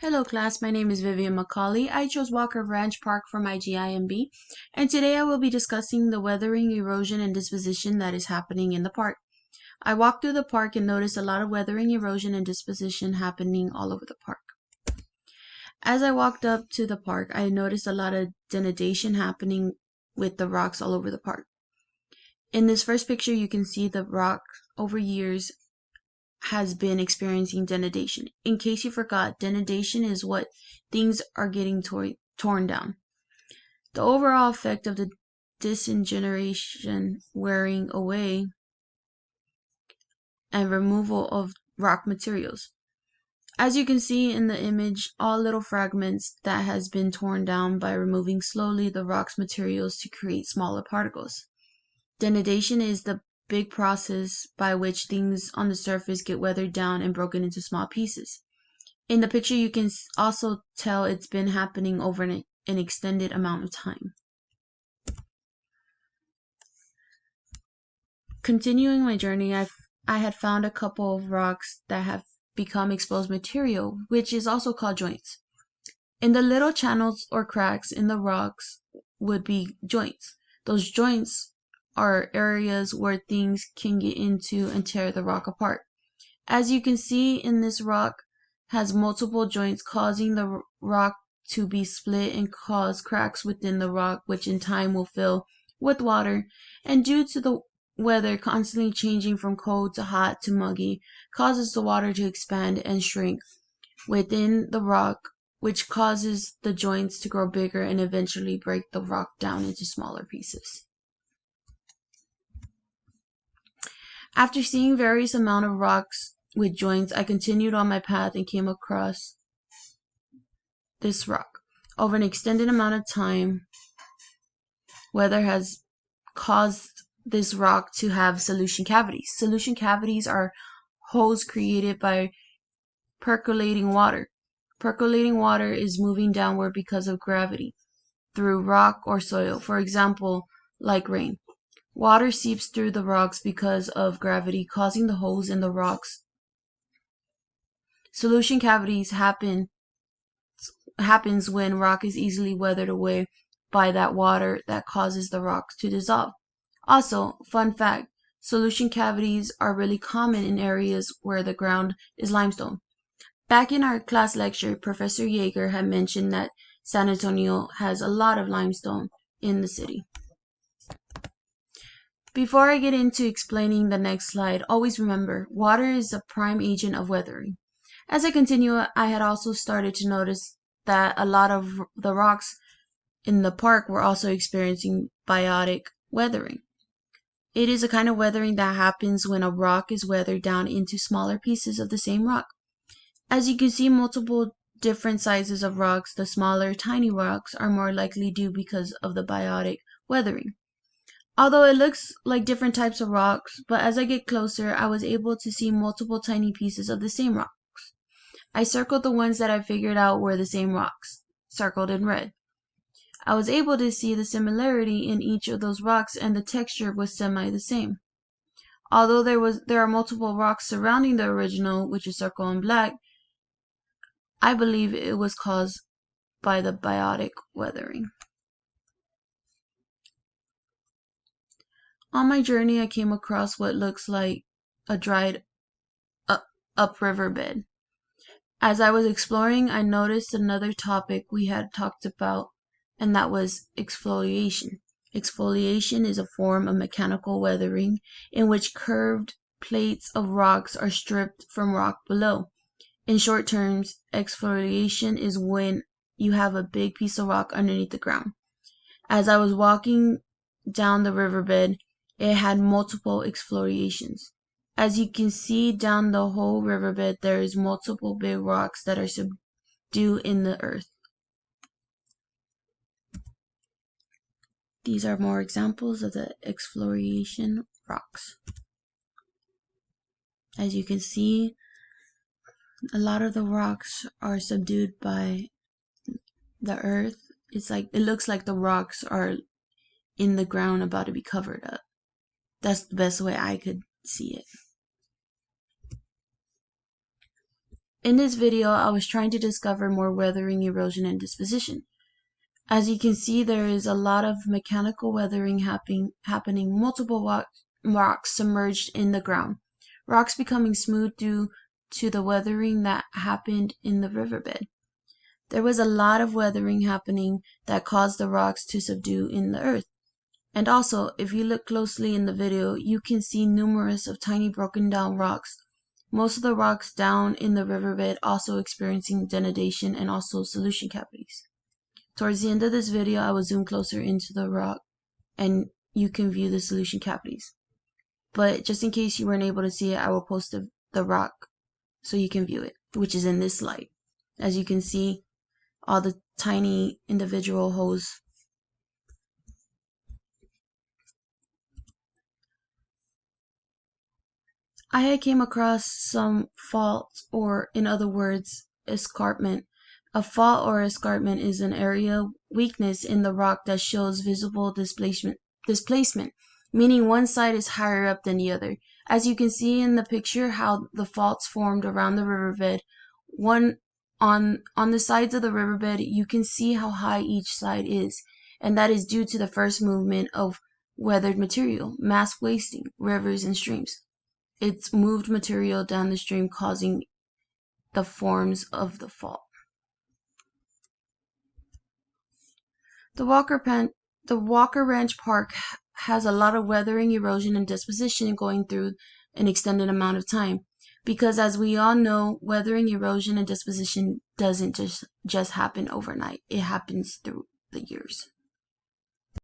Hello class, my name is Vivian McCauley. I chose Walker Ranch Park for my GIMB, and today I will be discussing the weathering, erosion, and disposition that is happening in the park. I walked through the park and noticed a lot of weathering, erosion, and disposition happening all over the park. As I walked up to the park, I noticed a lot of denudation happening with the rocks all over the park. In this first picture, you can see the rock over years has been experiencing denudation. In case you forgot, denudation is what things are getting torn down. The overall effect of the disintegration, wearing away, and removal of rock materials. As you can see in the image, all little fragments that has been torn down by removing slowly the rock's materials to create smaller particles. Denudation is the big process by which things on the surface get weathered down and broken into small pieces. In the picture, you can also tell it's been happening over an extended amount of time. Continuing my journey, I had found a couple of rocks that have become exposed material, which is also called joints. In the little channels or cracks in the rocks would be joints. Those joints are areas where things can get into and tear the rock apart. As you can see in this rock has multiple joints causing the rock to be split and cause cracks within the rock, which in time will fill with water, and due to the weather constantly changing from cold to hot to muggy causes the water to expand and shrink within the rock, which causes the joints to grow bigger and eventually break the rock down into smaller pieces. After seeing various amount of rocks with joints, I continued on my path and came across this rock. Over an extended amount of time, weather has caused this rock to have solution cavities. Solution cavities are holes created by percolating water. Percolating water is moving downward because of gravity through rock or soil, for example, like rain. Water seeps through the rocks because of gravity, causing the holes in the rocks. Solution cavities happens when rock is easily weathered away by that water that causes the rocks to dissolve. Also, fun fact, solution cavities are really common in areas where the ground is limestone. Back in our class lecture, Professor Yeager had mentioned that San Antonio has a lot of limestone in the city. Before I get into explaining the next slide, always remember, water is a prime agent of weathering. As I continue, I had also started to notice that a lot of the rocks in the park were also experiencing biotic weathering. It is a kind of weathering that happens when a rock is weathered down into smaller pieces of the same rock. As you can see, multiple different sizes of rocks, the smaller, tiny rocks, are more likely due because of the biotic weathering. Although it looks like different types of rocks, but as I get closer, I was able to see multiple tiny pieces of the same rocks. I circled the ones that I figured out were the same rocks, circled in red. I was able to see the similarity in each of those rocks, and the texture was semi the same. Although there are multiple rocks surrounding the original, which is circled in black, I believe it was caused by the biotic weathering. On my journey, I came across what looks like a dried up riverbed. As I was exploring, I noticed another topic we had talked about, and that was exfoliation. Exfoliation is a form of mechanical weathering in which curved plates of rocks are stripped from rock below. In short terms, exfoliation is when you have a big piece of rock underneath the ground. As I was walking down the riverbed, it had multiple exfoliations. As you can see down the whole riverbed, there is multiple big rocks that are subdued in the earth. These are more examples of the exfoliation rocks. As you can see, a lot of the rocks are subdued by the earth. It looks like the rocks are in the ground about to be covered up. That's the best way I could see it. In this video, I was trying to discover more weathering, erosion, and disposition. As you can see, there is a lot of mechanical weathering happening, multiple rocks submerged in the ground, rocks becoming smooth due to the weathering that happened in the riverbed. There was a lot of weathering happening that caused the rocks to subdue in the earth. And also, if you look closely in the video, you can see numerous of tiny broken down rocks. Most of the rocks down in the riverbed also experiencing denudation and also solution cavities. Towards the end of this video, I will zoom closer into the rock and you can view the solution cavities. But just in case you weren't able to see it, I will post the rock so you can view it, which is in this slide. As you can see, all the tiny individual holes. I had came across some faults, or in other words, escarpment. A fault or escarpment is an area weakness in the rock that shows visible displacement, meaning one side is higher up than the other. As you can see in the picture how the faults formed around the riverbed, one on the sides of the riverbed, you can see how high each side is, and that is due to the first movement of weathered material, mass wasting, rivers and streams. It's moved material down the stream causing the forms of the fault. The Walker Ranch Park has a lot of weathering, erosion, and disposition going through an extended amount of time. Because as we all know, weathering, erosion, and disposition doesn't just happen overnight. It happens through the years.